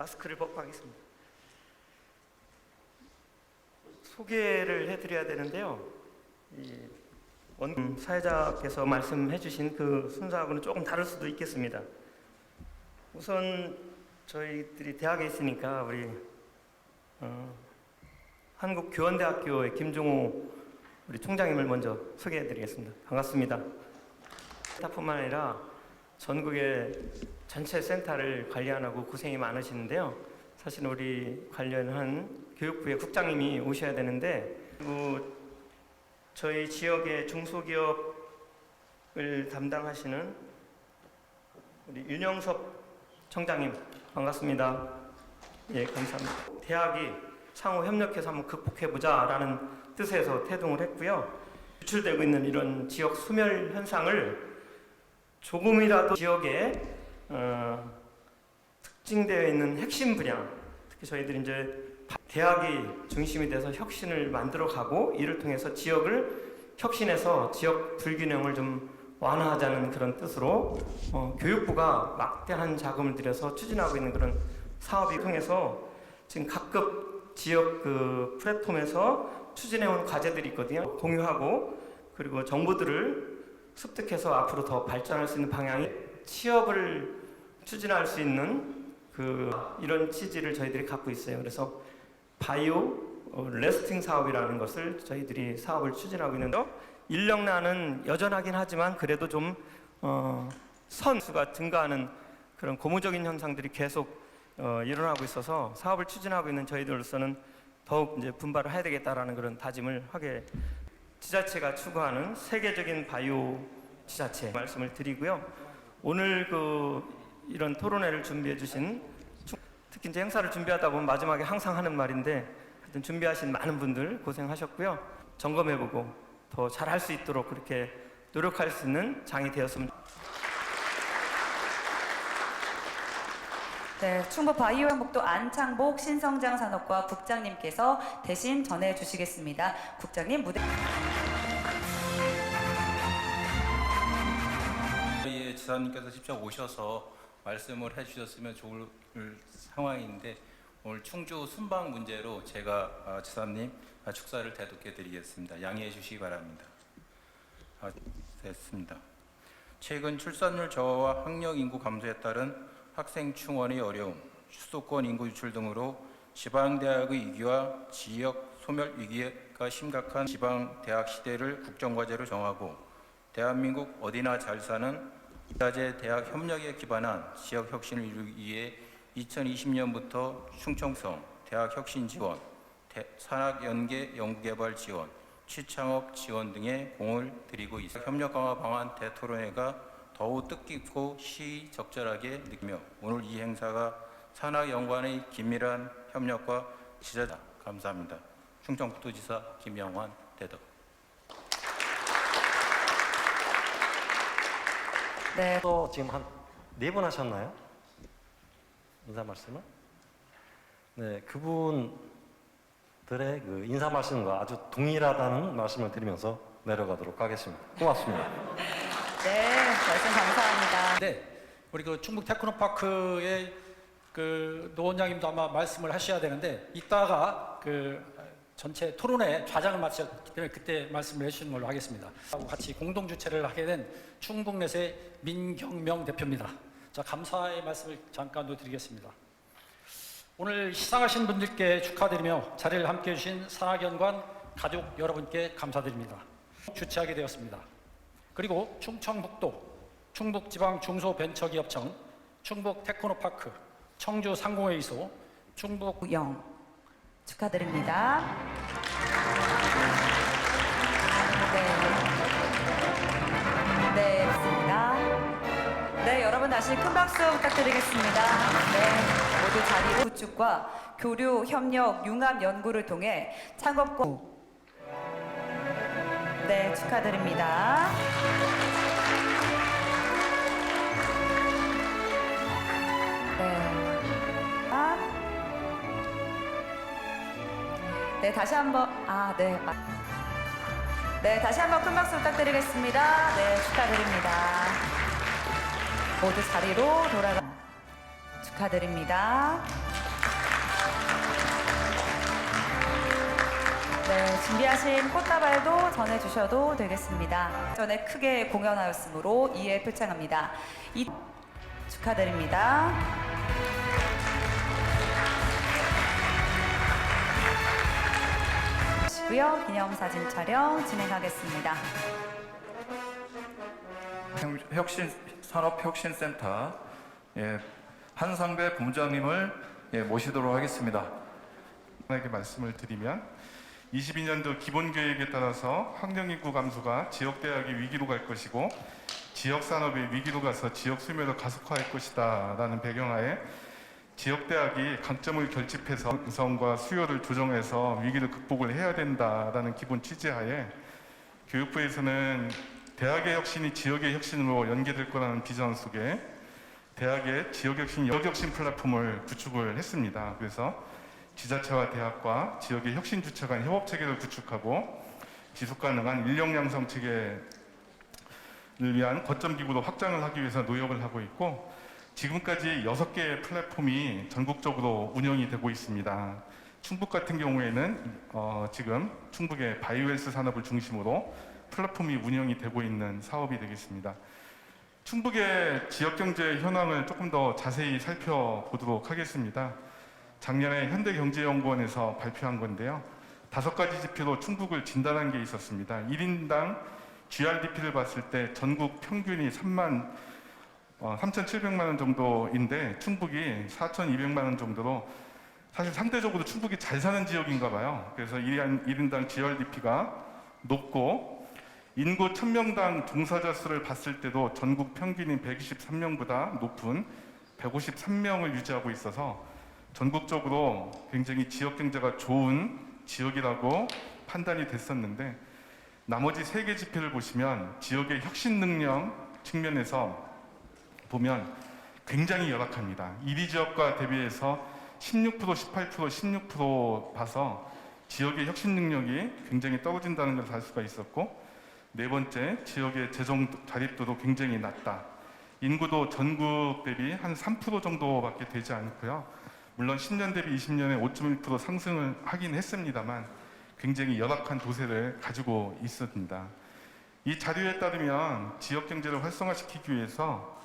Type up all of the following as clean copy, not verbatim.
마스크를 벗고 하겠습니다. 소개를 해드려야 되는데요. 사회자께서 말씀해 주신 그 순서하고는 조금 다를 수도 있겠습니다. 우선 저희들이 대학에 있으니까 우리 한국교원대학교의 김종호 우리 총장님을 먼저 소개해 드리겠습니다. 반갑습니다. 센터뿐만 아니라 전국의 전체 센터를 관리하고 고생이 많으시는데요. 사실 우리 관련한 교육부의 국장님이 오셔야 되는데 그리고 저희 지역의 중소기업을 담당하시는 우리 윤영섭 청장님 반갑습니다. 예, 감사합니다. 대학이 상호 협력해서 한번 극복해보자라는 뜻에서 태동을 했고요. 유출되고 있는 이런 지역 소멸 현상을 조금이라도 지역에 특징되어 있는 핵심 분야, 특히 저희들이 이제 대학이 중심이 돼서 혁신을 만들어가고 이를 통해서 지역을 혁신해서 지역 불균형을 좀 완화하자는 그런 뜻으로 교육부가 막대한 자금을 들여서 추진하고 있는 그런 사업이 통해서 지금 각급 지역 그 플랫폼에서 추진해온 과제들이 있거든요. 공유하고 그리고 정보들을 습득해서 앞으로 더 발전할 수 있는 방향이 취업을 추진할 수 있는 이런 취지를 저희들이 갖고 있어요. 그래서 바이오 레스팅 사업이라는 것을 저희들이 사업을 추진하고 있는데요. 인력난은 여전하긴 하지만 그래도 좀 선수가 증가하는 그런 고무적인 현상들이 계속 일어나고 있어서 사업을 추진하고 있는 저희들로서는 더욱 이제 분발을 해야 되겠다라는 그런 다짐을 하게 지자체가 추구하는 세계적인 바이오 지자체 말씀을 드리고요. 오늘 이런 토론회를 준비해 주신 특히 이제 행사를 준비하다 보면 마지막에 항상 하는 말인데 하여튼 준비하신 많은 분들 고생하셨고요. 점검해보고 더 잘할 수 있도록 그렇게 노력할 수 있는 장이 되었으면 네, 충북 바이오연목도 안창복 신성장 산업과 국장님께서 대신 전해주시겠습니다. 국장님 무대. 저희 지사님께서 직접 오셔서 말씀을 해주셨으면 좋을 상황인데 오늘 충주 순방 문제로 제가 지사님 축사를 대독해 드리겠습니다. 양해해 주시기 바랍니다. 됐습니다. 최근 출산율 저하와 학령 인구 감소에 따른 학생 충원의 어려움, 수도권 인구 유출 등으로 지방대학의 위기와 지역 소멸 위기가 심각한 지방대학 시대를 국정과제로 정하고 대한민국 어디나 잘 사는 이화제 대학 협력에 기반한 지역 혁신을 이루기 위해 2020년부터 충청성 대학 혁신 지원, 산학연계 연구개발 지원, 취창업 지원 등에 공을 들이고 있습니다. 협력 강화 방안 대토론회가 더욱 뜻깊고 시적절하게 느끼며 오늘 이 행사가 산학연관의 긴밀한 협력과 지자체 감사합니다. 충청북도지사 김영환 대덕. 네. 또 지금 한 4번 하셨나요? 인사 말씀을? 네, 그분들의 그 인사 말씀과 아주 동일하다는 말씀을 드리면서 내려가도록 하겠습니다. 고맙습니다. 네, 말씀 감사합니다. 네, 우리 충북 테크노파크의 노 원장님도 아마 말씀을 하셔야 되는데 이따가 전체 토론회 좌장을 마쳤기 때문에 그때 말씀을 해주시는 걸로 하겠습니다. 같이 공동 주최를 하게 된 충북넷의 민경명 대표입니다. 자, 감사의 말씀을 잠깐 드리겠습니다. 오늘 시상하신 분들께 축하드리며 자리를 함께해 주신 산학연관 가족 여러분께 감사드립니다. 주최하게 되었습니다. 그리고 충청북도, 충북지방중소벤처기업청, 충북테크노파크, 청주상공회의소, 충북영 축하드립니다. 네, 맞습니다. 네, 여러분 다시 큰 박수 부탁드리겠습니다. 네, 모두 자리로 구축과 교류, 협력, 융합 연구를 통해 창업과 네, 축하드립니다. 네, 다시 한번 다시 한번 큰 박수 부탁드리겠습니다. 네, 축하드립니다. 모두 자리로 돌아가 축하드립니다. 네, 준비하신 꽃다발도 전해주셔도 되겠습니다. 전에 크게 공연하였으므로 이에 표창합니다. 축하드립니다. 고요 기념사진 촬영 진행하겠습니다. 산업혁신센터 한상배 본부장님을 모시도록 하겠습니다. 간단하게 말씀을 드리면 22년도 기본계획에 따라서 학령인구 감소가 지역대학의 위기로 갈 것이고 지역산업의 위기로 가서 지역 수멸을 가속화할 것이다 라는 배경하에 지역대학이 강점을 결집해서 구성과 수요를 조정해서 위기를 극복을 해야 된다라는 기본 취지하에 교육부에서는 대학의 혁신이 지역의 혁신으로 연계될 거라는 비전 속에 대학의 지역혁신 플랫폼을 구축을 했습니다. 그래서 지자체와 대학과 지역의 혁신 주체 간 협업 체계를 구축하고 지속 가능한 인력 양성 체계를 위한 거점 기구로 확장을 하기 위해서 노력을 하고 있고 지금까지 6개의 플랫폼이 전국적으로 운영이 되고 있습니다. 충북 같은 경우에는 지금 충북의 바이오헬스 산업을 중심으로 플랫폼이 운영이 되고 있는 사업이 되겠습니다. 충북의 지역경제 현황을 조금 더 자세히 살펴보도록 하겠습니다. 작년에 현대경제연구원에서 발표한 건데요. 5가지 지표로 충북을 진단한 게 있었습니다. 1인당 GRDP를 봤을 때 전국 평균이 3,700만 원 정도인데 충북이 4,200만 원 정도로 사실 상대적으로 충북이 잘 사는 지역인가 봐요. 그래서 1인당 GRDP가 높고 인구 1000명당 종사자 수를 봤을 때도 전국 평균인 123명보다 높은 153명을 유지하고 있어서 전국적으로 굉장히 지역 경제가 좋은 지역이라고 판단이 됐었는데 나머지 3개 지표를 보시면 지역의 혁신 능력 측면에서 보면 굉장히 열악합니다. 1위 지역과 대비해서 16%, 18%, 16% 봐서 지역의 혁신 능력이 굉장히 떨어진다는 것을 알 수가 있었고 네 번째, 지역의 재정 자립도도 굉장히 낮다. 인구도 전국 대비 한 3% 정도밖에 되지 않고요. 물론 10년 대비 20년에 5.1% 상승을 하긴 했습니다만 굉장히 열악한 도세를 가지고 있습니다. 이 자료에 따르면 지역 경제를 활성화시키기 위해서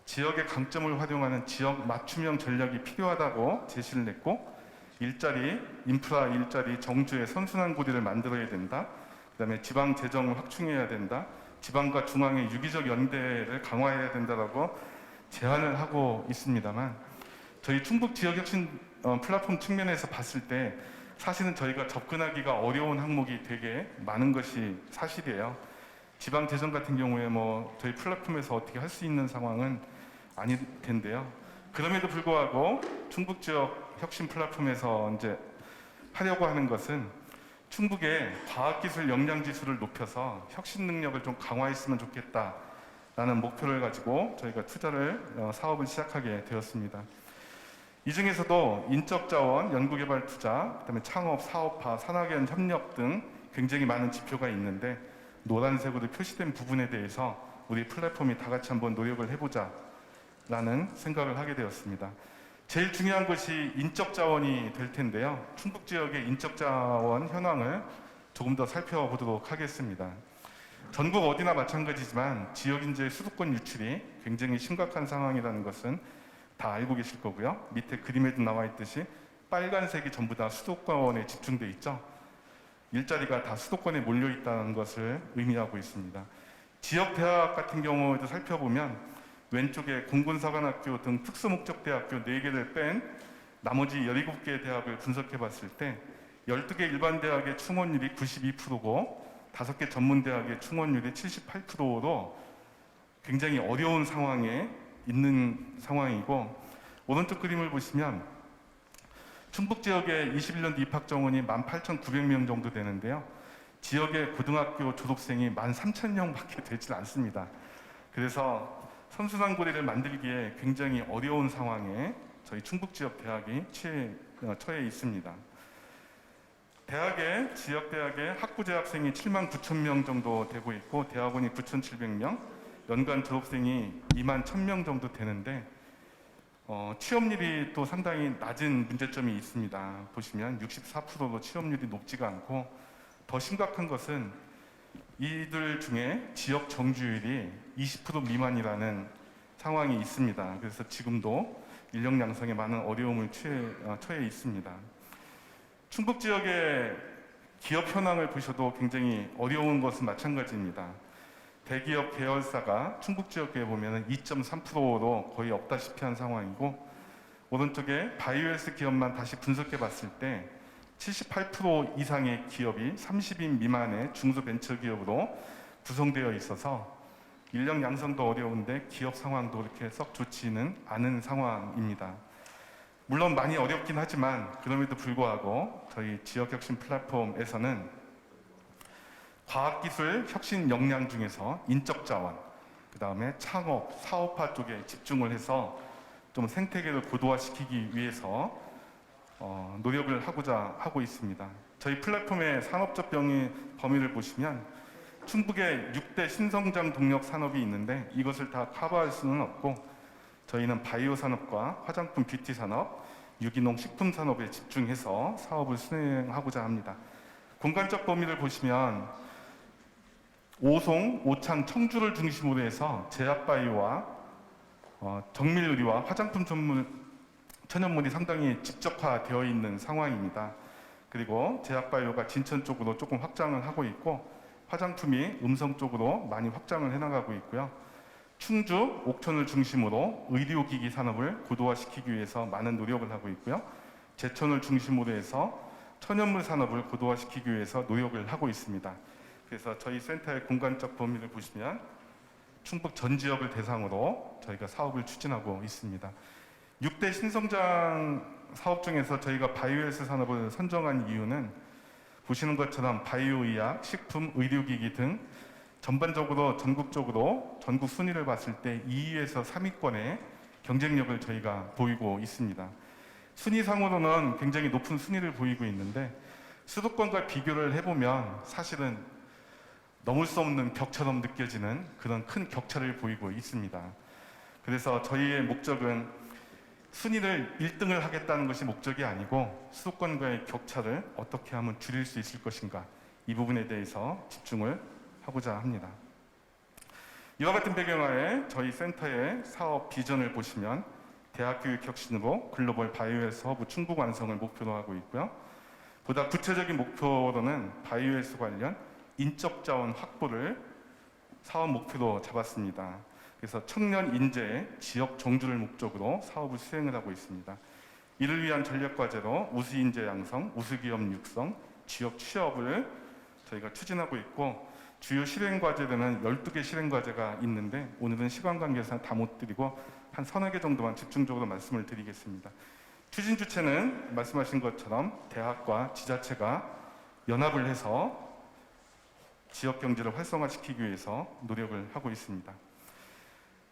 지역의 강점을 활용하는 지역 맞춤형 전략이 필요하다고 제시를 냈고 일자리, 인프라 일자리, 정주의 선순환 고리를 만들어야 된다. 그다음에 지방 재정을 확충해야 된다. 지방과 중앙의 유기적 연대를 강화해야 된다라고 제안을 하고 있습니다만 저희 충북 지역혁신 플랫폼 측면에서 봤을 때 사실은 저희가 접근하기가 어려운 항목이 되게 많은 것이 사실이에요. 지방 재정 같은 경우에 저희 플랫폼에서 어떻게 할 수 있는 상황은 아닐 텐데요. 그럼에도 불구하고 충북 지역 혁신 플랫폼에서 이제 하려고 하는 것은 충북의 과학기술 역량 지수를 높여서 혁신 능력을 좀 강화했으면 좋겠다라는 목표를 가지고 저희가 사업을 시작하게 되었습니다. 이 중에서도 인적 자원, 연구개발 투자, 그다음에 창업, 사업화, 산학연 협력 등 굉장히 많은 지표가 있는데 노란색으로 표시된 부분에 대해서 우리 플랫폼이 다 같이 한번 노력을 해보자라는 생각을 하게 되었습니다. 제일 중요한 것이 인적 자원이 될 텐데요. 충북 지역의 인적 자원 현황을 조금 더 살펴보도록 하겠습니다. 전국 어디나 마찬가지지만 지역 인재의 수도권 유출이 굉장히 심각한 상황이라는 것은 다 알고 계실 거고요. 밑에 그림에도 나와 있듯이 빨간색이 전부 다 수도권에 집중돼 있죠. 일자리가 다 수도권에 몰려 있다는 것을 의미하고 있습니다. 지역 대학 같은 경우에도 살펴보면 왼쪽에 공군사관학교 등 특수목적대학교 4개를 뺀 나머지 17개의 대학을 분석해 봤을 때 12개 일반 대학의 충원율이 92%고 5개 전문대학의 충원율이 78%로 굉장히 어려운 상황에 있는 상황이고 오른쪽 그림을 보시면 충북 지역의 21년도 입학 정원이 18,900명 정도 되는데요. 지역의 고등학교 졸업생이 13,000명밖에 되질 않습니다. 그래서 선순환 고리를 만들기에 굉장히 어려운 상황에 저희 충북 지역 대학이 처해 있습니다. 지역 대학의 학부 재학생이 79,000명 정도 되고 있고 대학원이 9,700명, 연간 졸업생이 21,000명 정도 되는데 취업률이 또 상당히 낮은 문제점이 있습니다. 보시면 64%로 취업률이 높지가 않고 더 심각한 것은 이들 중에 지역 정주율이 20% 미만이라는 상황이 있습니다. 그래서 지금도 인력 양성에 많은 어려움을 처해 있습니다. 충북 지역의 기업 현황을 보셔도 굉장히 어려운 것은 마찬가지입니다. 대기업 계열사가 충북 지역에 보면 2.3%로 거의 없다시피 한 상황이고, 오른쪽에 바이오헬스 기업만 다시 분석해 봤을 때 78% 이상의 기업이 30인 미만의 중소벤처기업으로 구성되어 있어서 인력 양성도 어려운데 기업 상황도 그렇게 썩 좋지는 않은 상황입니다. 물론 많이 어렵긴 하지만 그럼에도 불구하고 저희 지역혁신 플랫폼에서는 과학기술 혁신 역량 중에서 인적자원, 그 다음에 창업, 사업화 쪽에 집중을 해서 좀 생태계를 고도화시키기 위해서 노력을 하고자 하고 있습니다. 저희 플랫폼의 산업적 범위를 보시면 충북에 6대 신성장 동력 산업이 있는데 이것을 다 커버할 수는 없고, 저희는 바이오 산업과 화장품 뷰티 산업, 유기농 식품 산업에 집중해서 사업을 수행하고자 합니다. 공간적 범위를 보시면 오송, 오창, 청주를 중심으로 해서 제약바이오와 정밀의료와 화장품 천연물이 상당히 집적화되어 있는 상황입니다. 그리고 제약바이오가 진천 쪽으로 조금 확장을 하고 있고, 화장품이 음성 쪽으로 많이 확장을 해나가고 있고요. 충주, 옥천을 중심으로 의료기기 산업을 고도화시키기 위해서 많은 노력을 하고 있고요. 제천을 중심으로 해서 천연물 산업을 고도화시키기 위해서 노력을 하고 있습니다. 그래서 저희 센터의 공간적 범위를 보시면 충북 전 지역을 대상으로 저희가 사업을 추진하고 있습니다. 6대 신성장 사업 중에서 저희가 바이오헬스 산업을 선정한 이유는 보시는 것처럼 바이오의학, 식품, 의료기기 등 전반적으로 전국적으로 전국 순위를 봤을 때 2위에서 3위권의 경쟁력을 저희가 보이고 있습니다. 순위상으로는 굉장히 높은 순위를 보이고 있는데 수도권과 비교를 해보면 사실은 넘을 수 없는 벽처럼 느껴지는 그런 큰 격차를 보이고 있습니다. 그래서 저희의 목적은 순위를 1등을 하겠다는 것이 목적이 아니고 수도권과의 격차를 어떻게 하면 줄일 수 있을 것인가, 이 부분에 대해서 집중을 하고자 합니다. 이와 같은 배경하에 저희 센터의 사업 비전을 보시면 대학교육혁신으로 글로벌 바이오헬스 허브 충북 완성을 목표로 하고 있고요. 보다 구체적인 목표로는 바이오헬스 관련 인적 자원 확보를 사업 목표로 잡았습니다. 그래서 청년 인재, 지역 정주를 목적으로 사업을 수행을 하고 있습니다. 이를 위한 전략 과제로 우수 인재 양성, 우수 기업 육성, 지역 취업을 저희가 추진하고 있고, 주요 실행 과제로는 12개 실행 과제가 있는데 오늘은 시간 관계상 다 못 드리고 한 서너 개 정도만 집중적으로 말씀을 드리겠습니다. 추진 주체는 말씀하신 것처럼 대학과 지자체가 연합을 해서 지역 경제를 활성화시키기 위해서 노력을 하고 있습니다.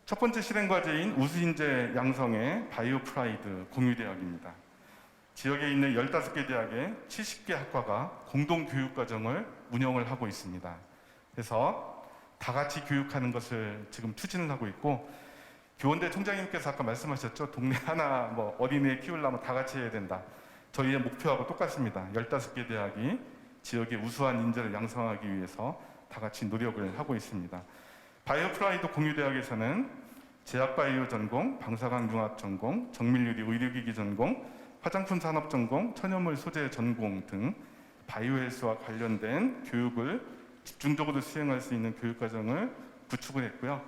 첫 번째 실행 과제인 우수인재 양성의 바이오 프라이드 공유대학입니다. 지역에 있는 15개 대학의 70개 학과가 공동 교육 과정을 운영을 하고 있습니다. 그래서 다 같이 교육하는 것을 지금 추진을 하고 있고, 교원대 총장님께서 아까 말씀하셨죠. 동네 하나 어린애 키우려면 다 같이 해야 된다. 저희의 목표하고 똑같습니다. 15개 대학이 지역의 우수한 인재를 양성하기 위해서 다 같이 노력을 하고 있습니다. 바이오 프라이드 공유대학에서는 제약바이오 전공, 방사광융합 전공, 정밀유리 의료기기 전공, 화장품 산업 전공, 천연물 소재 전공 등 바이오헬스와 관련된 교육을 집중적으로 수행할 수 있는 교육과정을 구축을 했고요.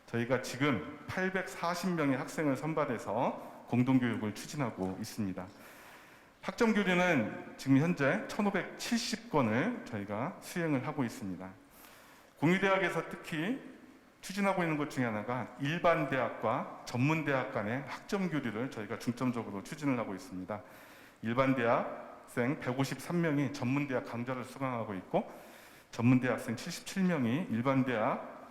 저희가 지금 840명의 학생을 선발해서 공동교육을 추진하고 있습니다. 학점 교류는 지금 현재 1570건을 저희가 수행을 하고 있습니다. 공유대학에서 특히 추진하고 있는 것 중에 하나가 일반 대학과 전문 대학 간의 학점 교류를 저희가 중점적으로 추진을 하고 있습니다. 일반 대학생 153명이 전문 대학 강좌를 수강하고 있고, 전문 대학생 77명이 일반 대학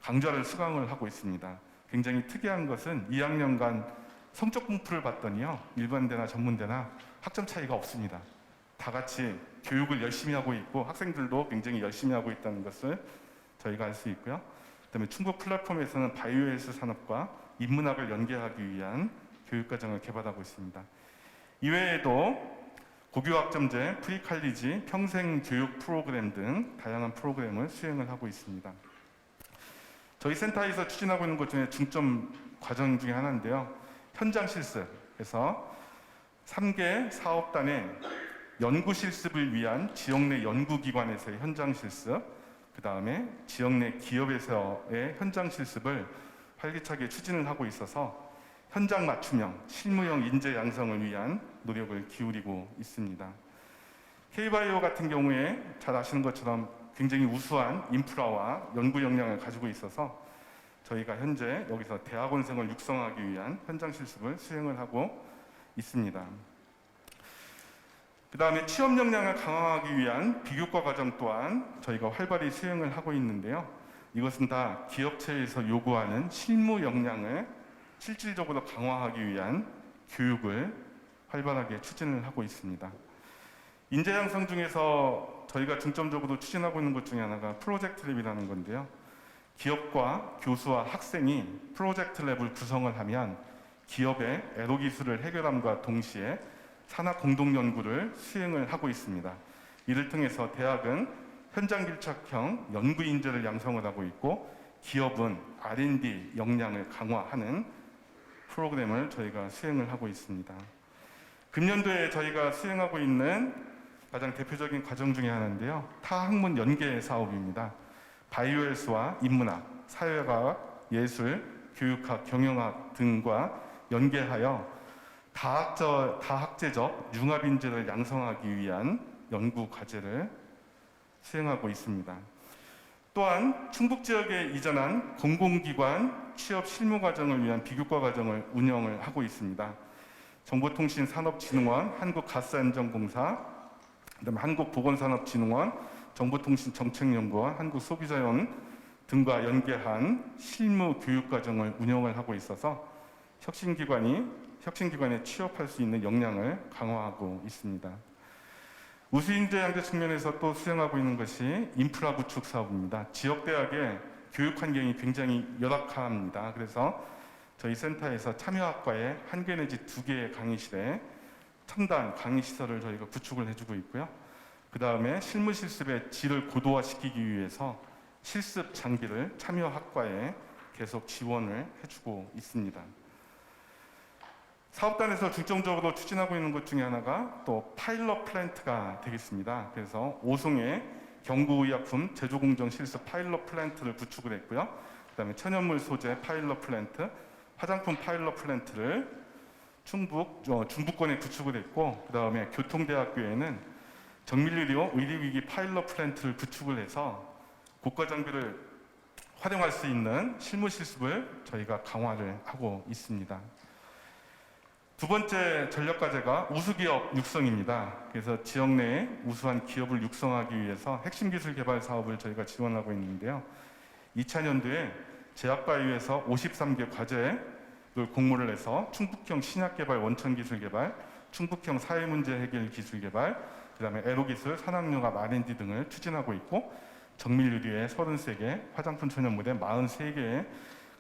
강좌를 수강을 하고 있습니다. 굉장히 특이한 것은 2학년간 성적 분포를 봤더니요, 일반대나 전문대나 학점 차이가 없습니다. 다 같이 교육을 열심히 하고 있고 학생들도 굉장히 열심히 하고 있다는 것을 저희가 알 수 있고요. 그다음에 충북 플랫폼에서는 바이오헬스 산업과 인문학을 연계하기 위한 교육과정을 개발하고 있습니다. 이외에도 고교학점제, 프리칼리지, 평생교육 프로그램 등 다양한 프로그램을 수행을 하고 있습니다. 저희 센터에서 추진하고 있는 것 중에 중점 과정 중에 하나인데요. 현장 실습에서 3개 사업단의 연구 실습을 위한 지역 내 연구기관에서의 현장 실습, 그 다음에 지역 내 기업에서의 현장 실습을 활기차게 추진을 하고 있어서 현장 맞춤형, 실무형 인재 양성을 위한 노력을 기울이고 있습니다. K바이오 같은 경우에 잘 아시는 것처럼 굉장히 우수한 인프라와 연구 역량을 가지고 있어서 저희가 현재 여기서 대학원생을 육성하기 위한 현장 실습을 수행을 하고 있습니다. 그 다음에 취업 역량을 강화하기 위한 비교과 과정 또한 저희가 활발히 수행을 하고 있는데요. 이것은 다 기업체에서 요구하는 실무 역량을 실질적으로 강화하기 위한 교육을 활발하게 추진을 하고 있습니다. 인재 양성 중에서 저희가 중점적으로 추진하고 있는 것 중에 하나가 프로젝트 랩이라는 건데요. 기업과 교수와 학생이 프로젝트 랩을 구성을 하면 기업의 애로 기술을 해결함과 동시에 산학 공동 연구를 수행을 하고 있습니다. 이를 통해서 대학은 현장 밀착형 연구 인재를 양성을 하고 있고 기업은 R&D 역량을 강화하는 프로그램을 저희가 수행을 하고 있습니다. 금년도에 저희가 수행하고 있는 가장 대표적인 과정 중에 하나인데요. 타학문 연계 사업입니다. 바이오헬스와 인문학, 사회과학, 예술, 교육학, 경영학 등과 연계하여 다학제적 융합인재를 양성하기 위한 연구 과제를 수행하고 있습니다. 또한 충북 지역에 이전한 공공기관 취업 실무 과정을 위한 비교과 과정을 운영을 하고 있습니다. 정보통신산업진흥원, 한국가스안전공사, 그다음에 한국보건산업진흥원, 정보통신정책연구원, 한국소비자원 등과 연계한 실무 교육 과정을 운영을 하고 있어서 혁신기관에 취업할 수 있는 역량을 강화하고 있습니다. 우수인재 양재 측면에서 또 수행하고 있는 것이 인프라 구축 사업입니다. 지역대학의 교육 환경이 굉장히 열악합니다. 그래서 저희 센터에서 참여학과에 1개 내지 2개의 강의실에 첨단 강의시설을 저희가 구축을 해주고 있고요. 그 다음에 실무 실습의 질을 고도화시키기 위해서 실습 장비를 참여학과에 계속 지원을 해주고 있습니다. 사업단에서 중점적으로 추진하고 있는 것 중에 하나가 또 파일럿 플랜트가 되겠습니다. 그래서 오송에 경구의약품 제조공정 실습 파일럿 플랜트를 구축을 했고요. 그 다음에 천연물 소재 파일럿 플랜트, 화장품 파일럿 플랜트를 중부권에 구축을 했고, 그 다음에 교통대학교에는 정밀의료 의료기기 파일럿 플랜트를 구축을 해서 고가 장비를 활용할 수 있는 실무 실습을 저희가 강화를 하고 있습니다. 두 번째 전력 과제가 우수기업 육성입니다. 그래서 지역 내에 우수한 기업을 육성하기 위해서 핵심 기술 개발 사업을 저희가 지원하고 있는데요. 2000년도에 제약바이오에서 53개 과제를 공모를 해서 충북형 신약개발 원천기술 개발, 충북형 사회문제 해결 기술 개발, 그 다음에 에로기술, 산학융합 R&D 등을 추진하고 있고, 정밀유리에 33개, 화장품 천연물에 43개의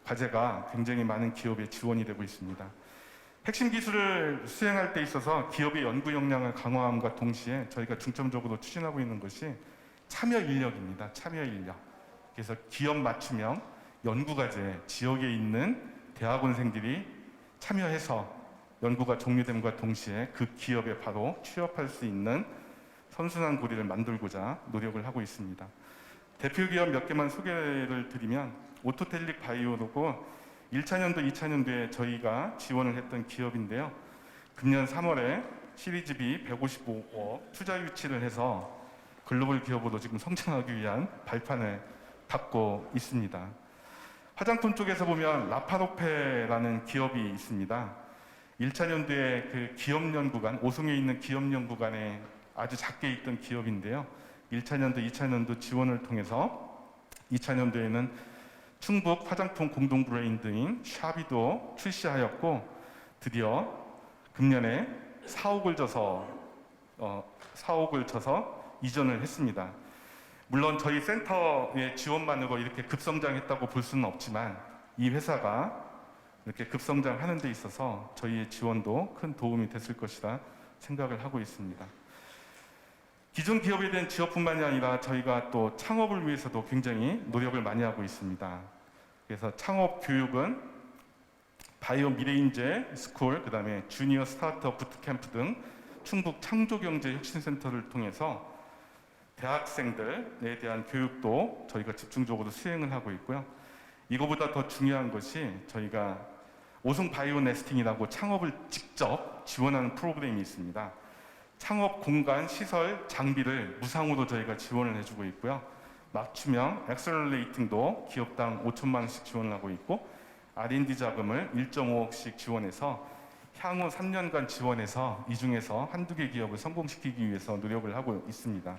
과제가 굉장히 많은 기업에 지원이 되고 있습니다. 핵심 기술을 수행할 때 있어서 기업의 연구 역량을 강화함과 동시에 저희가 중점적으로 추진하고 있는 것이 참여 인력입니다. 참여 인력. 그래서 기업 맞춤형 연구과제, 지역에 있는 대학원생들이 참여해서 연구가 종료됨과 동시에 그 기업에 바로 취업할 수 있는 선순환 고리를 만들고자 노력을 하고 있습니다. 대표 기업 몇 개만 소개를 드리면 오토텔릭 바이오로고 1차년도, 2차년도에 저희가 지원을 했던 기업인데요. 금년 3월에 시리즈 B 155억 투자 유치를 해서 글로벌 기업으로 지금 성장하기 위한 발판을 닫고 있습니다. 화장품 쪽에서 보면 라파로페라는 기업이 있습니다. 1차년도에 그 기업연구관, 오송에 있는 기업연구관에 아주 작게 있던 기업인데요. 1차년도, 2차년도 지원을 통해서 2차년도에는 충북 화장품 공동 브랜드인 샤비도 출시하였고, 드디어 금년에 4억을 쳐서 이전을 했습니다. 물론 저희 센터의 지원만으로 이렇게 급성장했다고 볼 수는 없지만 이 회사가 이렇게 급성장하는 데 있어서 저희의 지원도 큰 도움이 됐을 것이라 생각을 하고 있습니다. 기존 기업에 대한 지원뿐만이 아니라 저희가 또 창업을 위해서도 굉장히 노력을 많이 하고 있습니다. 그래서 창업 교육은 바이오 미래인재 스쿨, 그다음에 주니어 스타트업 부트캠프 등 충북 창조경제혁신센터를 통해서 대학생들에 대한 교육도 저희가 집중적으로 수행을 하고 있고요. 이거보다 더 중요한 것이 저희가 오송 바이오 네스팅이라고 창업을 직접 지원하는 프로그램이 있습니다. 창업 공간, 시설, 장비를 무상으로 저희가 지원을 해주고 있고요. 맞춤형 엑셀러레이팅도 기업당 5천만 원씩 지원을 하고 있고 R&D 자금을 1.5억씩 지원해서 향후 3년간 지원해서 이 중에서 한두 개 기업을 성공시키기 위해서 노력을 하고 있습니다.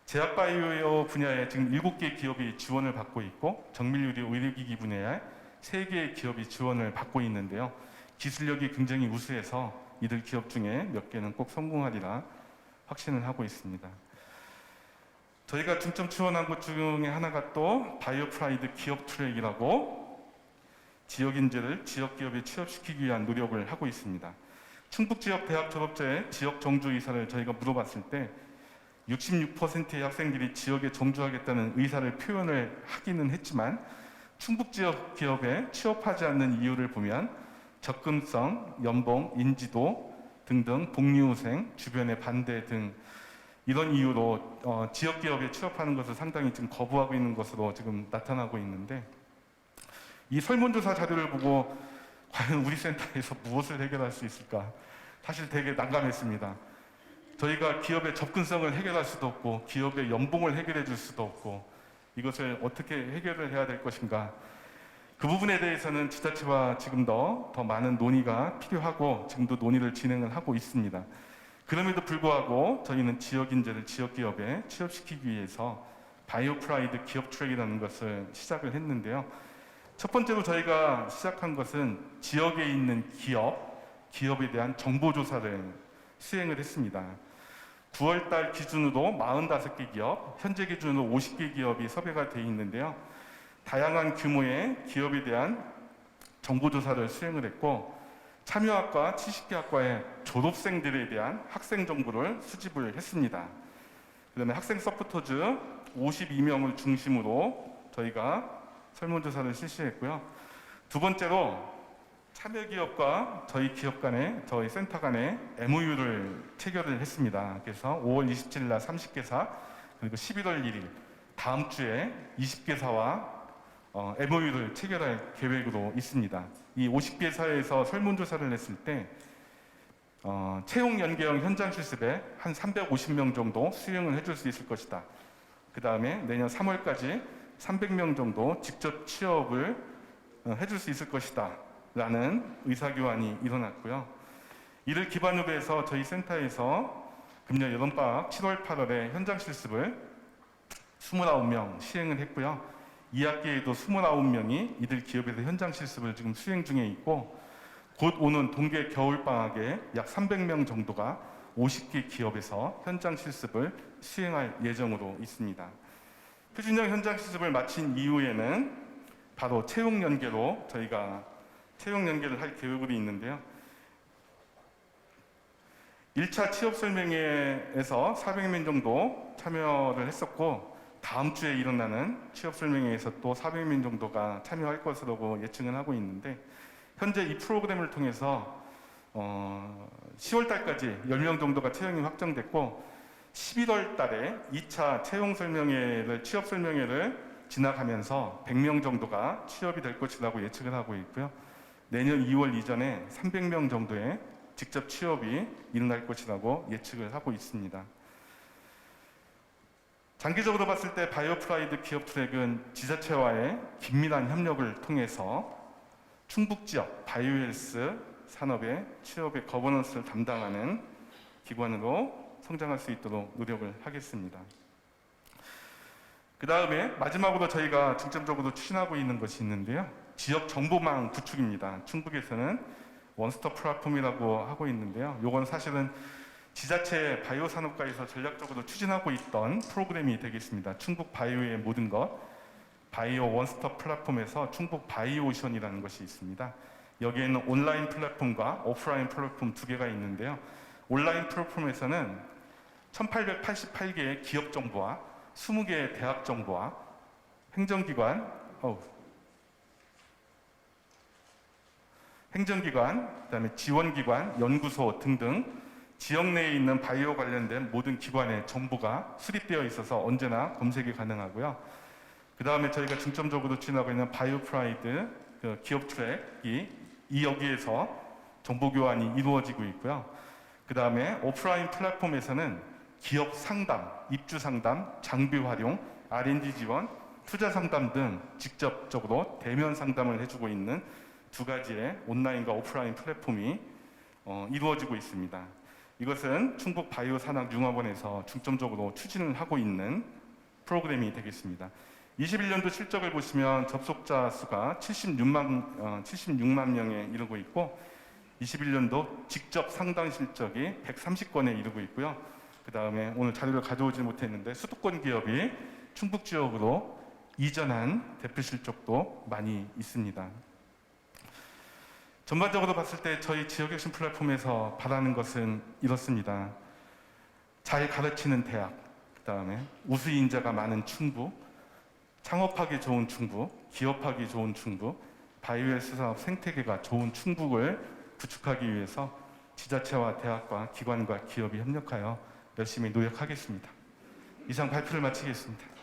제약바이오 분야에 지금 7개 기업이 지원을 받고 있고 정밀유리 의료기기 분야에 3개의 기업이 지원을 받고 있는데요. 기술력이 굉장히 우수해서 이들 기업 중에 몇 개는 꼭 성공하리라 확신을 하고 있습니다. 저희가 중점 지원한 것 중에 하나가 또 바이오 프라이드 기업 트랙이라고 지역 인재를 지역 기업에 취업시키기 위한 노력을 하고 있습니다. 충북 지역 대학 졸업자의 지역 정주 의사를 저희가 물어봤을 때 66%의 학생들이 지역에 정주하겠다는 의사를 표현을 하기는 했지만 충북 지역 기업에 취업하지 않는 이유를 보면 접근성, 연봉, 인지도 등등 복리후생, 주변의 반대 등 이런 이유로 지역 기업에 취업하는 것을 상당히 지금 거부하고 있는 것으로 지금 나타나고 있는데 이 설문조사 자료를 보고 과연 우리 센터에서 무엇을 해결할 수 있을까? 사실 되게 난감했습니다. 저희가 기업의 접근성을 해결할 수도 없고 기업의 연봉을 해결해 줄 수도 없고 이것을 어떻게 해결을 해야 될 것인가? 그 부분에 대해서는 지자체와 지금 더 많은 논의가 필요하고 지금도 논의를 진행을 하고 있습니다. 그럼에도 불구하고 저희는 지역 인재를 지역 기업에 취업시키기 위해서 바이오 프라이드 기업 트랙이라는 것을 시작을 했는데요. 첫 번째로 저희가 시작한 것은 지역에 있는 기업에 대한 정보조사를 수행을 했습니다. 9월달 기준으로 45개 기업, 현재 기준으로 50개 기업이 섭외가 되어 있는데요. 다양한 규모의 기업에 대한 정보조사를 수행을 했고 참여학과 70개 학과의 졸업생들에 대한 학생 정보를 수집을 했습니다. 그다음에 학생 서포터즈 52명을 중심으로 저희가 설문조사를 실시했고요. 두 번째로 참여기업과 저희 기업 간에 저희 센터 간에 MOU를 체결을 했습니다. 그래서 5월 27일 날 30개사 그리고 11월 1일 다음 주에 20개사와 MOU를 체결할 계획으로 있습니다. 이 50개사에서 설문조사를 했을 때 채용 연계형 현장 실습에 한 350명 정도 수용을 해줄 수 있을 것이다. 그 다음에 내년 3월까지 300명 정도 직접 취업을 해줄 수 있을 것이다 라는 의사교환이 일어났고요. 이를 기반으로 해서 저희 센터에서 금년 여름방학 7월 8월에 현장 실습을 29명 시행을 했고요. 2학기에도 29명이 이들 기업에서 현장 실습을 지금 수행 중에 있고 곧 오는 동계 겨울방학에 약 300명 정도가 50개 기업에서 현장 실습을 수행할 예정으로 있습니다. 표준형 현장 실습을 마친 이후에는 바로 채용 연계로 저희가 채용 연계를 할 계획으로 있는데요. 1차 취업 설명회에서 400명 정도 참여를 했었고 다음 주에 일어나는 취업 설명회에서 또 400명 정도가 참여할 것으로 예측을 하고 있는데 현재 이 프로그램을 통해서 10월 달까지 10명 정도가 채용이 확정됐고 11월 달에 2차 채용 설명회를 취업 설명회를 지나가면서 100명 정도가 취업이 될 것이라고 예측을 하고 있고요. 내년 2월 이전에 300명 정도의 직접 취업이 일어날 것이라고 예측을 하고 있습니다. 장기적으로 봤을 때 바이오 프라이드 기업 트랙은 지자체와의 긴밀한 협력을 통해서 충북 지역 바이오헬스 산업의 취업의 거버넌스를 담당하는 기관으로 성장할 수 있도록 노력을 하겠습니다. 그 다음에 마지막으로 저희가 중점적으로 추진하고 있는 것이 있는데요. 지역 정보망 구축입니다. 충북에서는 원스톱 플랫폼이라고 하고 있는데요. 이건 사실은 지자체 바이오 산업과에서 전략적으로 추진하고 있던 프로그램이 되겠습니다. 충북 바이오의 모든 것, 바이오 원스톱 플랫폼에서 충북 바이오오션이라는 것이 있습니다. 여기에는 온라인 플랫폼과 오프라인 플랫폼 두 개가 있는데요. 온라인 플랫폼에서는 1888개의 기업 정보와 20개의 대학 정보와 행정기관, 그다음에 지원기관, 연구소 등등 지역 내에 있는 바이오 관련된 모든 기관의 정보가 수립되어 있어서 언제나 검색이 가능하고요. 그 다음에 저희가 중점적으로 추진하고 있는 바이오 프라이드 기업 트랙이 여기에서 정보 교환이 이루어지고 있고요. 그 다음에 오프라인 플랫폼에서는 기업 상담, 입주 상담, 장비 활용, R&D 지원, 투자 상담 등 직접적으로 대면 상담을 해주고 있는 두 가지의 온라인과 오프라인 플랫폼이 이루어지고 있습니다. 이것은 충북 바이오 산학융합원에서 중점적으로 추진을 하고 있는 프로그램이 되겠습니다. 21년도 실적을 보시면 접속자 수가 76만 명에 이르고 있고 21년도 직접 상담 실적이 130건에 이르고 있고요. 그 다음에 오늘 자료를 가져오지 못했는데 수도권 기업이 충북 지역으로 이전한 대표 실적도 많이 있습니다. 전반적으로 봤을 때 저희 지역혁신 플랫폼에서 바라는 것은 이렇습니다. 잘 가르치는 대학, 그 다음에 우수 인재가 많은 충북, 창업하기 좋은 충북, 기업하기 좋은 충북, 바이오헬스 산업 생태계가 좋은 충북을 구축하기 위해서 지자체와 대학과 기관과 기업이 협력하여 열심히 노력하겠습니다. 이상 발표를 마치겠습니다.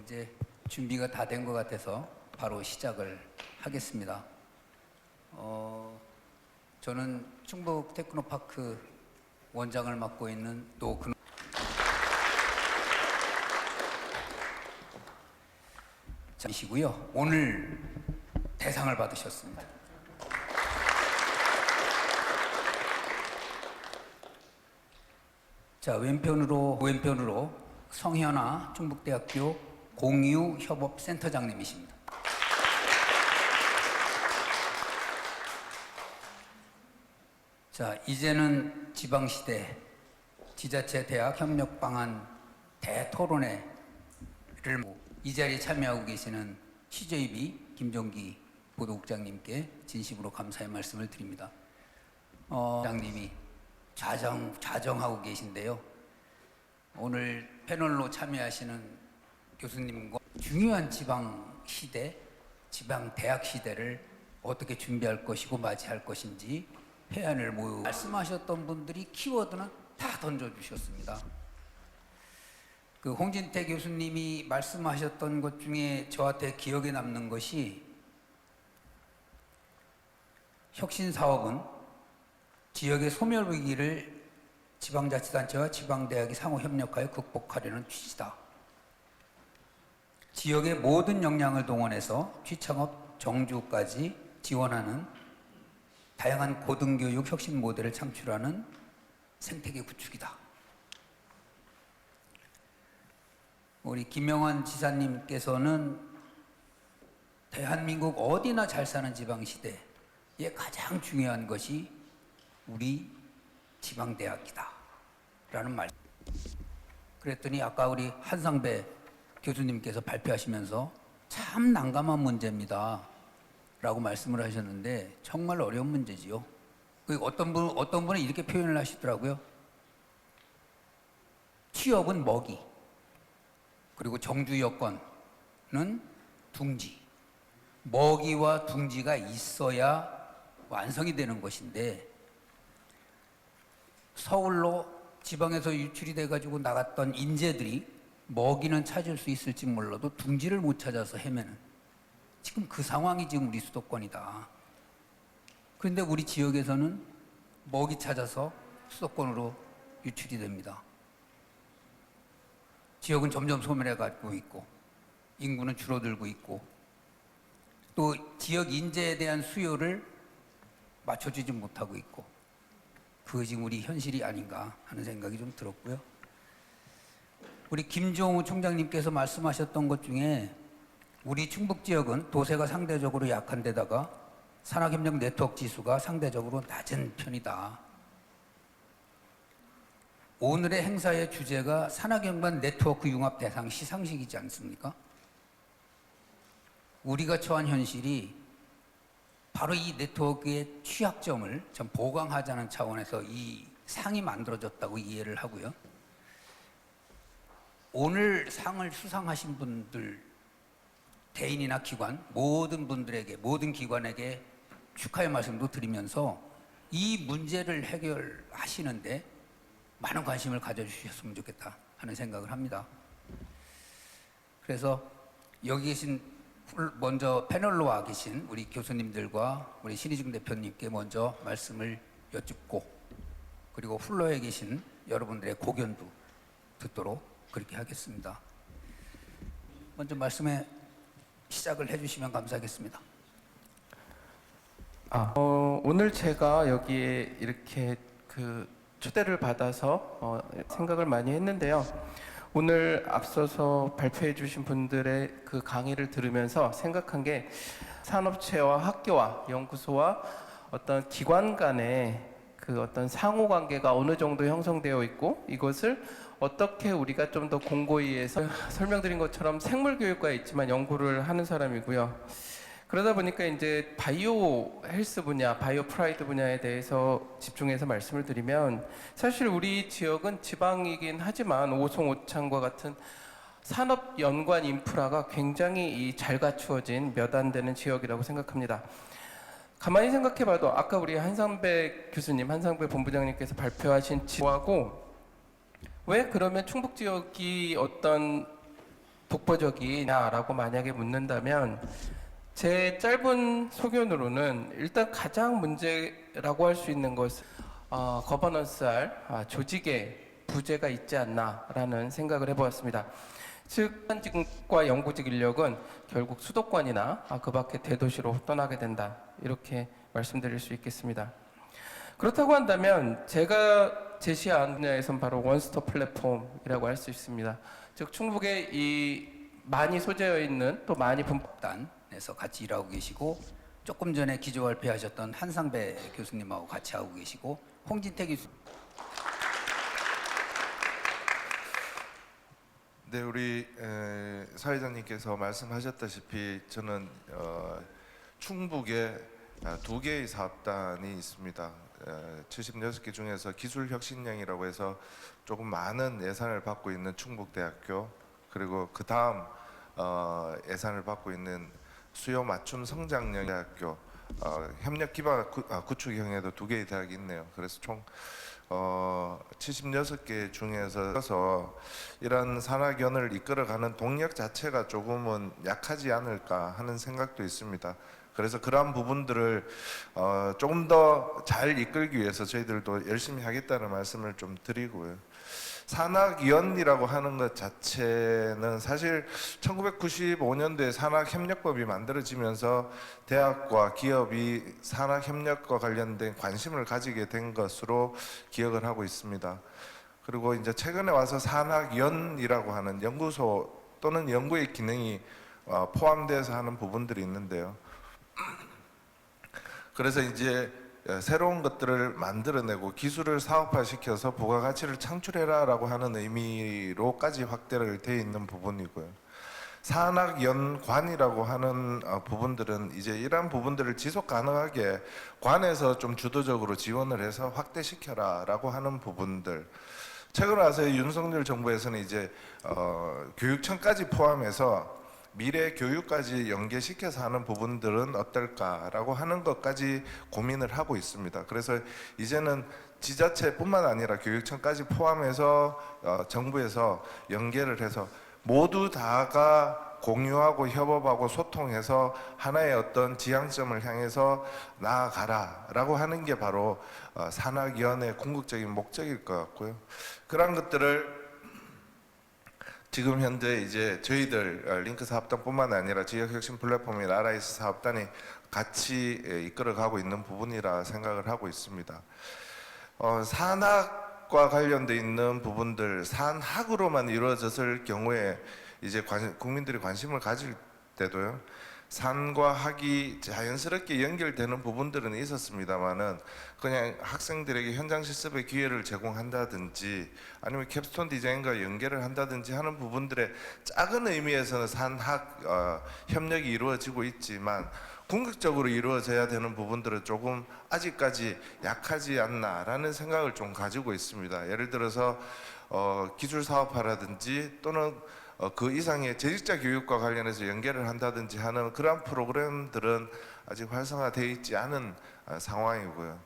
이제 준비가 다 된 것 같아서 바로 시작을 하겠습니다. 저는 충북 테크노파크 원장을 맡고 있는 노근 장이시고요. 오늘 대상을 받으셨습니다. 자, 왼편으로 성현아 충북대학교 공유협업센터장님이십니다. 자, 이제는 지방시대 지자체 대학 협력 방안 대토론회를 이 자리에 참여하고 계시는 CJB 김종기 보도국장님께 진심으로 감사의 말씀을 드립니다. 장님이 좌정하고 계신데요. 오늘 패널로 참여하시는 교수님과 중요한 지방 시대, 지방 대학 시대를 어떻게 준비할 것이고 맞이할 것인지 회안을 말씀하셨던 분들이 키워드는 다 던져주셨습니다. 그 홍진태 교수님이 말씀하셨던 것 중에 저한테 기억에 남는 것이 혁신 사업은 지역의 소멸 위기를 지방자치단체와 지방대학이 상호 협력하여 극복하려는 취지다. 지역의 모든 역량을 동원해서 취창업 정주까지 지원하는 다양한 고등교육 혁신 모델을 창출하는 생태계 구축이다. 우리 김영환 지사님께서는 대한민국 어디나 잘 사는 지방시대에 가장 중요한 것이 우리 지방대학이다 라는 말. 그랬더니 아까 우리 한상배 교수님께서 발표하시면서 참 난감한 문제입니다 라고 말씀을 하셨는데 정말 어려운 문제지요. 어떤 분은 이렇게 표현을 하시더라고요. 취업은 먹이, 그리고 정주 여건은 둥지. 먹이와 둥지가 있어야 완성이 되는 것인데 서울로 지방에서 유출이 돼가지고 나갔던 인재들이 먹이는 찾을 수 있을지 몰라도 둥지를 못 찾아서 헤매는 지금 그 상황이 지금 우리 수도권이다. 그런데 우리 지역에서는 먹이 찾아서 수도권으로 유출이 됩니다. 지역은 점점 소멸해 가고 있고 인구는 줄어들고 있고 또 지역 인재에 대한 수요를 맞춰주지 못하고 있고 그게 지금 우리 현실이 아닌가 하는 생각이 좀 들었고요. 우리 김종우 총장님께서 말씀하셨던 것 중에 우리 충북 지역은 도세가 상대적으로 약한 데다가 산학협력 네트워크 지수가 상대적으로 낮은 편이다. 오늘의 행사의 주제가 산학연관 네트워크 융합 대상 시상식이지 않습니까? 우리가 처한 현실이 바로 이 네트워크의 취약점을 좀 보강하자는 차원에서 이 상이 만들어졌다고 이해를 하고요. 오늘 상을 수상하신 분들, 대인이나 기관, 모든 분들에게, 모든 기관에게 축하의 말씀도 드리면서 이 문제를 해결하시는데 많은 관심을 가져주셨으면 좋겠다 하는 생각을 합니다. 그래서 여기 계신 먼저 패널로 와 계신 우리 교수님들과 우리 신희중 대표님께 먼저 말씀을 여쭙고 그리고 플로에 계신 여러분들의 고견도 듣도록 그렇게 하겠습니다. 먼저 말씀에 시작을 해주시면 감사하겠습니다. 오늘 제가 여기에 이렇게 초대를 받아서 생각을 많이 했는데요. 오늘 앞서서 발표해 주신 분들의 그 강의를 들으면서 생각한 게 산업체와 학교와 연구소와 어떤 기관 간의 그 어떤 상호 관계가 어느 정도 형성되어 있고 이것을 어떻게 우리가 좀 더 공고히 해서 설명드린 것처럼 생물 교육과에 있지만 연구를 하는 사람이고요. 그러다 보니까 이제 바이오 헬스 분야, 바이오 프라이드 분야에 대해서 집중해서 말씀을 드리면 사실 우리 지역은 지방이긴 하지만 오송오창과 같은 산업 연관 인프라가 굉장히 잘 갖추어진 몇 안 되는 지역이라고 생각합니다. 가만히 생각해봐도 아까 우리 한상배 교수님, 한상배 본부장님께서 발표하신 지도하고 왜 그러면 충북 지역이 어떤 독보적이냐라고 만약에 묻는다면 제 짧은 소견으로는 일단 가장 문제라고 할 수 있는 것은 거버넌스할 조직의 부재가 있지 않나라는 생각을 해보았습니다. 즉, 현직과 연구직 인력은 결국 수도권이나 그 밖에 대도시로 떠나게 된다. 이렇게 말씀드릴 수 있겠습니다. 그렇다고 한다면 제가 제시한 분야에선 바로 원스톱 플랫폼이라고 할 수 있습니다. 즉, 충북에 이 많이 소재되어 있는 또 많이 분단에서 같이 일하고 계시고 조금 전에 기조 발표하셨던 한상배 교수님하고 같이 하고 계시고 홍진태 교수. 네, 우리 사회자님께서 말씀하셨다시피 저는 충북에 두 개의 사업단이 있습니다. 76개 중에서 기술혁신령이라고 해서 조금 많은 예산을 받고 있는 충북대학교, 그리고 그 다음 예산을 받고 있는 수요 맞춤 성장형 대학교, 협력 기반 구축형에도 두 개의 대학이 있네요. 그래서 총 76개 중에서 이런 산학연을 이끌어가는 동력 자체가 조금은 약하지 않을까 하는 생각도 있습니다. 그래서 그러한 부분들을 조금 더 잘 이끌기 위해서 저희들도 열심히 하겠다는 말씀을 좀 드리고요. 산학위원이라고 하는 것 자체는 사실 1995년도에 산학협력법이 만들어지면서 대학과 기업이 산학협력과 관련된 관심을 가지게 된 것으로 기억을 하고 있습니다. 그리고 이제 최근에 와서 산학위원이라고 하는 연구소 또는 연구의 기능이 포함돼서 하는 부분들이 있는데요. 그래서 이제 새로운 것들을 만들어내고 기술을 사업화시켜서 부가가치를 창출해라라고 하는 의미로까지 확대를 되어 있는 부분이고요. 산학연관이라고 하는 부분들은 이제 이러한 부분들을 지속 가능하게 관에서 좀 주도적으로 지원을 해서 확대시켜라라고 하는 부분들. 최근 와서 윤석열 정부에서는 이제 교육청까지 포함해서 미래 교육까지 연계시켜서 하는 부분들은 어떨까라고 하는 것까지 고민을 하고 있습니다. 그래서 이제는 지자체뿐만 아니라 교육청까지 포함해서 정부에서 연계를 해서 모두 다가 공유하고 협업하고 소통해서 하나의 어떤 지향점을 향해서 나아가라라고 하는 게 바로 산학위원회의 궁극적인 목적일 것 같고요. 그런 것들을 지금 현재 이제 저희들 링크 사업단뿐만 아니라 지역혁신 플랫폼인 RIS 사업단이 같이 이끌어가고 있는 부분이라 생각을 하고 있습니다. 산학과 산학과 관련돼 있는 부분들 산학으로만 이루어졌을 경우에 이제 국민들이 관심을 가질 때도요. 산과 학이 자연스럽게 연결되는 부분들은 있었습니다만은 그냥 학생들에게 현장 실습의 기회를 제공한다든지 아니면 캡스톤 디자인과 연계를 한다든지 하는 부분들의 작은 의미에서는 산학 협력이 이루어지고 있지만 궁극적으로 이루어져야 되는 부분들은 조금 아직까지 약하지 않나라는 생각을 좀 가지고 있습니다. 예를 들어서 기술 사업화라든지 또는 그 이상의 재직자 교육과 관련해서 연계를 한다든지 하는 그러한 프로그램들은 아직 활성화되어 있지 않은 상황이고요.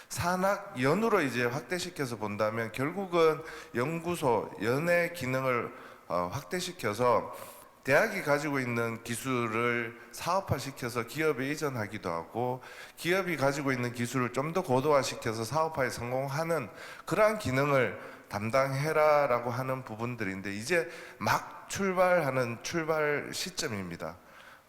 산학 연으로 이제 확대시켜서 본다면 결국은 연구소, 연의 기능을 확대시켜서 대학이 가지고 있는 기술을 사업화시켜서 기업에 이전하기도 하고 기업이 가지고 있는 기술을 좀 더 고도화시켜서 사업화에 성공하는 그러한 기능을 담당해라라고 하는 부분들인데 이제 막 출발하는 출발 시점입니다.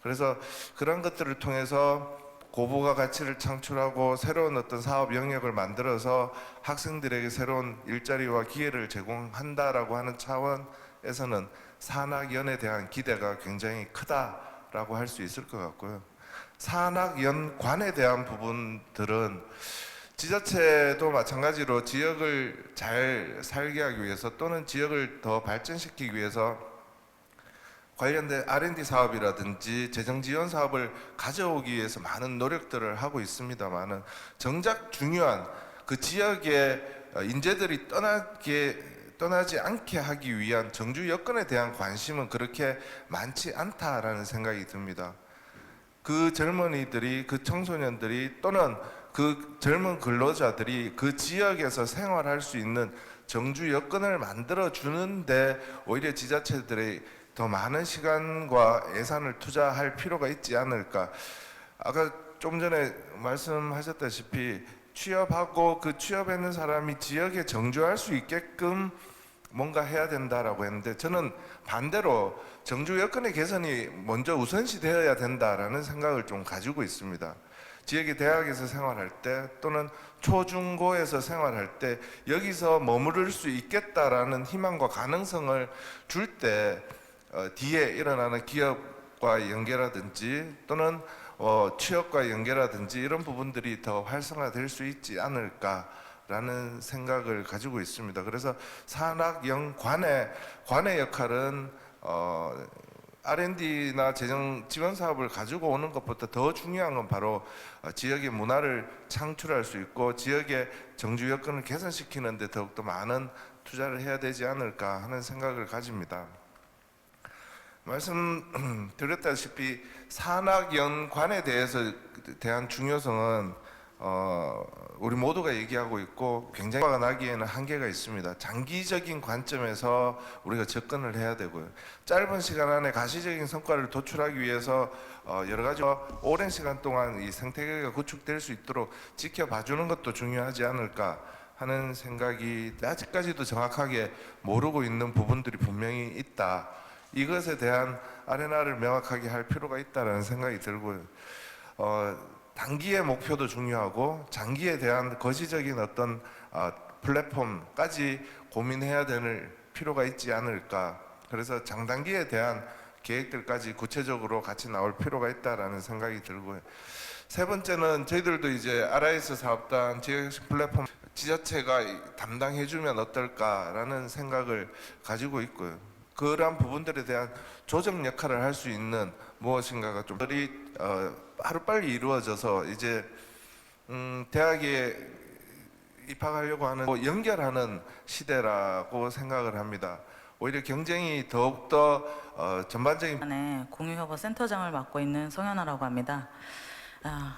그래서 그런 것들을 통해서 고부가 가치를 창출하고 새로운 어떤 사업 영역을 만들어서 학생들에게 새로운 일자리와 기회를 제공한다라고 하는 차원에서는 산학연에 대한 기대가 굉장히 크다라고 할 수 있을 것 같고요. 산학연관에 대한 부분들은 지자체도 마찬가지로 지역을 잘 살게 하기 위해서 또는 지역을 더 발전시키기 위해서 관련된 R&D 사업이라든지 재정 지원 사업을 가져오기 위해서 많은 노력들을 하고 있습니다만은 정작 중요한 그 지역의 인재들이 떠나지 않게 하기 위한 정주 여건에 대한 관심은 그렇게 많지 않다라는 생각이 듭니다. 그 젊은이들이, 그 청소년들이 또는 그 젊은 근로자들이 그 지역에서 생활할 수 있는 정주 여건을 만들어 주는데 오히려 지자체들이 더 많은 시간과 예산을 투자할 필요가 있지 않을까. 아까 좀 전에 말씀하셨다시피 취업하고 그 취업했는 사람이 지역에 정주할 수 있게끔 뭔가 해야 된다라고 했는데 저는 반대로 정주 여건의 개선이 먼저 우선시 되어야 된다라는 생각을 좀 가지고 있습니다. 지역의 대학에서 생활할 때 또는 초중고에서 생활할 때 여기서 머무를 수 있겠다라는 희망과 가능성을 줄 때 뒤에 일어나는 기업과 연계라든지 또는 취업과 연계라든지 이런 부분들이 더 활성화될 수 있지 않을까라는 생각을 가지고 있습니다. 그래서 산학연관의 역할은 R&D나 재정 지원 사업을 가지고 오는 것보다 더 중요한 건 바로 지역의 문화를 창출할 수 있고 지역의 정주 여건을 개선시키는 데 더욱더 많은 투자를 해야 되지 않을까 하는 생각을 가집니다. 말씀드렸다시피 산학연관에 대한 중요성은 우리 모두가 얘기하고 있고 굉장히 화가 나기에는 한계가 있습니다. 장기적인 관점에서 우리가 접근을 해야 되고요. 짧은 시간 안에 가시적인 성과를 도출하기 위해서 여러 가지 오랜 시간 동안 이 생태계가 구축될 수 있도록 지켜봐주는 것도 중요하지 않을까 하는 생각이 아직까지도 정확하게 모르고 있는 부분들이 분명히 있다. 이것에 대한 아레나를 명확하게 할 필요가 있다는 생각이 들고요. 단기의 목표도 중요하고 장기에 대한 거시적인 어떤 플랫폼까지 고민해야 되는 필요가 있지 않을까. 그래서 장단기에 대한 계획들까지 구체적으로 같이 나올 필요가 있다라는 생각이 들고요. 세 번째는 저희들도 이제 RIS 사업단 지역혁신 플랫폼 지자체가 담당해주면 어떨까라는 생각을 가지고 있고요. 그러한 부분들에 대한 조정 역할을 할 수 있는 무엇인가가 좀 하루빨리 이루어져서 이제 대학에 입학하려고 하는 연결하는 시대라고 생각을 합니다. 오히려 경쟁이 더욱더 전반적인 공유협업 센터장을 맡고 있는 송현아라고 합니다.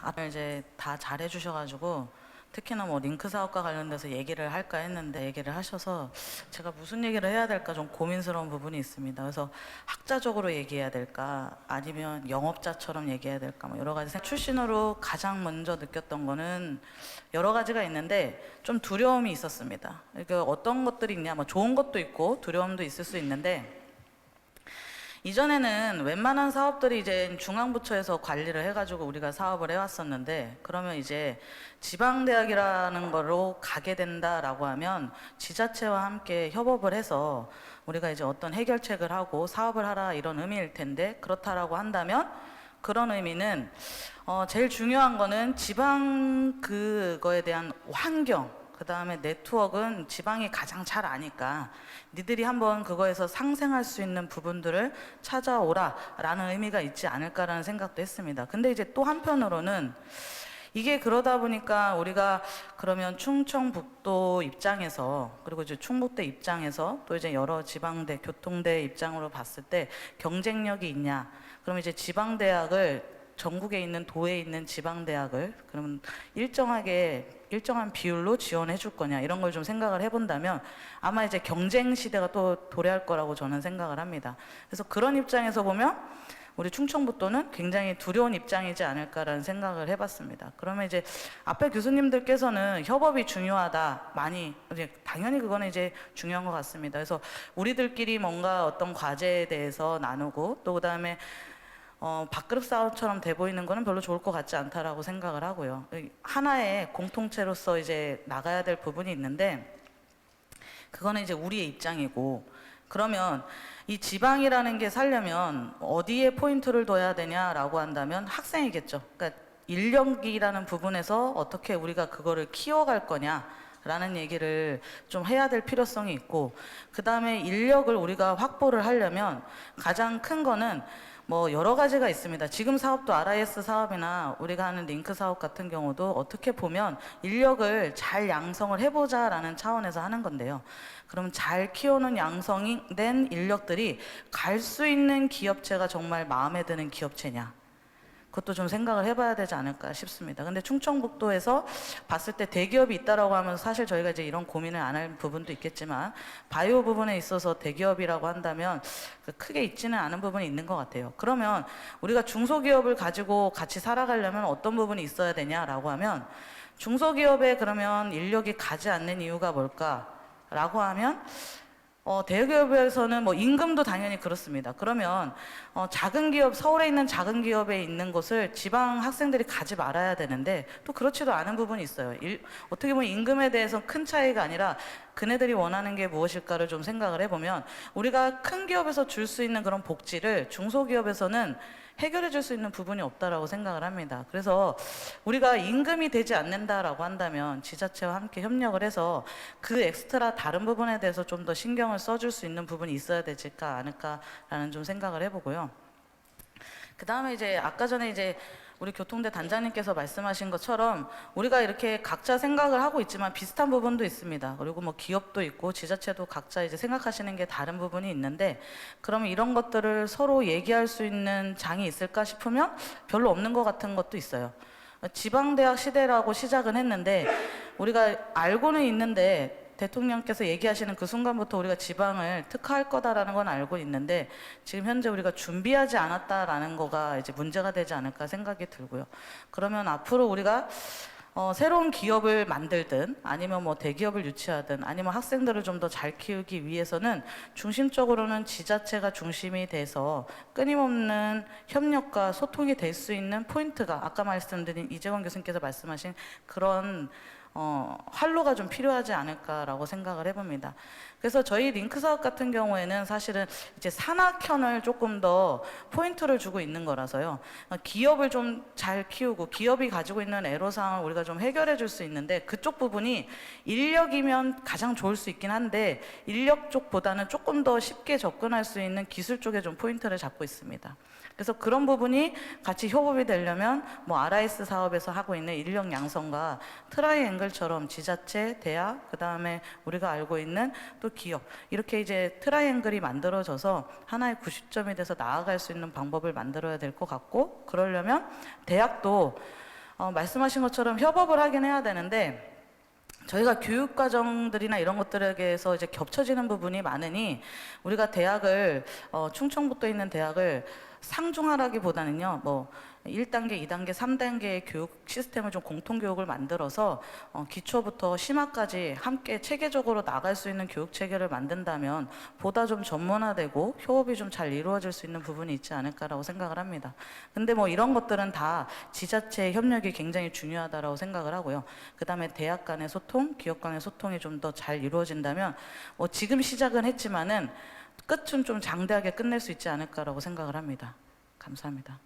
앞에 이제 다 잘해 주셔가지고 특히나 뭐 링크 사업과 관련돼서 얘기를 할까 했는데 얘기를 하셔서 제가 무슨 얘기를 해야 될까 좀 고민스러운 부분이 있습니다. 그래서 학자적으로 얘기해야 될까 아니면 영업자처럼 얘기해야 될까 뭐 여러 가지 출신으로 가장 먼저 느꼈던 거는 여러 가지가 있는데 좀 두려움이 있었습니다. 그러니까 어떤 것들이 있냐, 뭐 좋은 것도 있고 두려움도 있을 수 있는데 이전에는 웬만한 사업들이 이제 중앙부처에서 관리를 해가지고 우리가 사업을 해왔었는데, 그러면 이제 지방대학이라는 거로 가게 된다라고 하면 지자체와 함께 협업을 해서 우리가 이제 어떤 해결책을 하고 사업을 하라 이런 의미일 텐데, 그렇다라고 한다면 그런 의미는 제일 중요한 거는 지방 그거에 대한 환경, 그 다음에 네트워크는 지방이 가장 잘 아니까 니들이 한번 그거에서 상생할 수 있는 부분들을 찾아오라 라는 의미가 있지 않을까라는 생각도 했습니다. 근데 이제 또 한편으로는 이게 그러다 보니까 우리가 그러면 충청북도 입장에서, 그리고 이제 충북대 입장에서, 또 이제 여러 지방대, 교통대 입장으로 봤을 때 경쟁력이 있냐? 그럼 이제 지방대학을, 전국에 있는 도에 있는 지방대학을 그러면 일정한 비율로 지원해 줄 거냐, 이런 걸 좀 생각을 해본다면 아마 이제 경쟁 시대가 또 도래할 거라고 저는 생각을 합니다. 그래서 그런 입장에서 보면 우리 충청북도는 굉장히 두려운 입장이지 않을까라는 생각을 해봤습니다. 그러면 이제 앞에 교수님들께서는 협업이 중요하다, 많이 이제 당연히 그거는 이제 중요한 것 같습니다. 그래서 우리들끼리 뭔가 어떤 과제에 대해서 나누고, 또 그다음에 밥그릇 싸움처럼 돼 보이는 거는 별로 좋을 것 같지 않다라고 생각을 하고요. 하나의 공통체로서 이제 나가야 될 부분이 있는데, 그거는 이제 우리의 입장이고, 그러면 이 지방이라는 게 살려면 어디에 포인트를 둬야 되냐라고 한다면 학생이겠죠. 그러니까 인력이라는 부분에서 어떻게 우리가 그거를 키워갈 거냐 라는 얘기를 좀 해야 될 필요성이 있고, 그 다음에 인력을 우리가 확보를 하려면 가장 큰 거는 뭐 여러 가지가 있습니다. 지금 사업도 RIS 사업이나 우리가 하는 링크 사업 같은 경우도 어떻게 보면 인력을 잘 양성을 해보자라는 차원에서 하는 건데요. 그럼 잘 키우는 양성이 된 인력들이 갈 수 있는 기업체가 정말 마음에 드는 기업체냐, 그것도 좀 생각을 해봐야 되지 않을까 싶습니다. 근데 충청북도에서 봤을 때 대기업이 있다라고 하면 사실 저희가 이제 이런 고민을 안 할 부분도 있겠지만, 바이오 부분에 있어서 대기업이라고 한다면 크게 있지는 않은 부분이 있는 것 같아요. 그러면 우리가 중소기업을 가지고 같이 살아가려면 어떤 부분이 있어야 되냐라고 하면, 중소기업에 그러면 인력이 가지 않는 이유가 뭘까라고 하면, 대기업에서는 뭐 임금도 당연히 그렇습니다. 그러면 작은 기업, 서울에 있는 작은 기업에 있는 곳을 지방 학생들이 가지 말아야 되는데 또 그렇지도 않은 부분이 있어요. 어떻게 보면 임금에 대해서 큰 차이가 아니라 그네들이 원하는 게 무엇일까를 좀 생각을 해보면, 우리가 큰 기업에서 줄 수 있는 그런 복지를 중소기업에서는 해결해 줄 수 있는 부분이 없다라고 생각을 합니다. 그래서 우리가 임금이 되지 않는다라고 한다면 지자체와 함께 협력을 해서 그 엑스트라 다른 부분에 대해서 좀 더 신경을 써줄 수 있는 부분이 있어야 되지 않을까라는 좀 생각을 해보고요. 그 다음에 이제 아까 전에 이제 우리 교통대 단장님께서 말씀하신 것처럼 우리가 이렇게 각자 생각을 하고 있지만 비슷한 부분도 있습니다. 그리고 뭐 기업도 있고 지자체도 각자 이제 생각하시는 게 다른 부분이 있는데, 그러면 이런 것들을 서로 얘기할 수 있는 장이 있을까 싶으면 별로 없는 것 같은 것도 있어요. 지방대학 시대라고 시작은 했는데 우리가 알고는 있는데, 대통령께서 얘기하시는 그 순간부터 우리가 지방을 특화할 거다라는 건 알고 있는데 지금 현재 우리가 준비하지 않았다라는 거가 이제 문제가 되지 않을까 생각이 들고요. 그러면 앞으로 우리가 새로운 기업을 만들든 아니면 뭐 대기업을 유치하든 아니면 학생들을 좀 더 잘 키우기 위해서는 중심적으로는 지자체가 중심이 돼서 끊임없는 협력과 소통이 될 수 있는 포인트가, 아까 말씀드린 이재원 교수님께서 말씀하신 그런 활로가 좀 필요하지 않을까라고 생각을 해봅니다. 그래서 저희 링크 사업 같은 경우에는 사실은 이제 산학현을 조금 더 포인트를 주고 있는 거라서요. 기업을 좀 잘 키우고 기업이 가지고 있는 애로사항을 우리가 좀 해결해 줄 수 있는데, 그쪽 부분이 인력이면 가장 좋을 수 있긴 한데 인력 쪽보다는 조금 더 쉽게 접근할 수 있는 기술 쪽에 좀 포인트를 잡고 있습니다. 그래서 그런 부분이 같이 협업이 되려면 뭐 RIS 사업에서 하고 있는 인력 양성과 트라이앵글처럼 지자체, 대학, 그 다음에 우리가 알고 있는 또 기업, 이렇게 이제 트라이앵글이 만들어져서 하나의 90점이 돼서 나아갈 수 있는 방법을 만들어야 될 것 같고, 그러려면 대학도 말씀하신 것처럼 협업을 하긴 해야 되는데, 저희가 교육과정들이나 이런 것들에게서 이제 겹쳐지는 부분이 많으니 우리가 대학을 충청북도에 있는 대학을 상중하라기보다는요, 뭐 1단계, 2단계, 3단계의 교육 시스템을 좀 공통 교육을 만들어서 기초부터 심화까지 함께 체계적으로 나갈 수 있는 교육 체계를 만든다면 보다 좀 전문화되고 협업이 좀 잘 이루어질 수 있는 부분이 있지 않을까라고 생각을 합니다. 근데 뭐 이런 것들은 다 지자체의 협력이 굉장히 중요하다라고 생각을 하고요. 그다음에 대학 간의 소통, 기업 간의 소통이 좀 더 잘 이루어진다면 뭐 지금 시작은 했지만은 끝은 좀 장대하게 끝낼 수 있지 않을까라고 생각을 합니다. 감사합니다.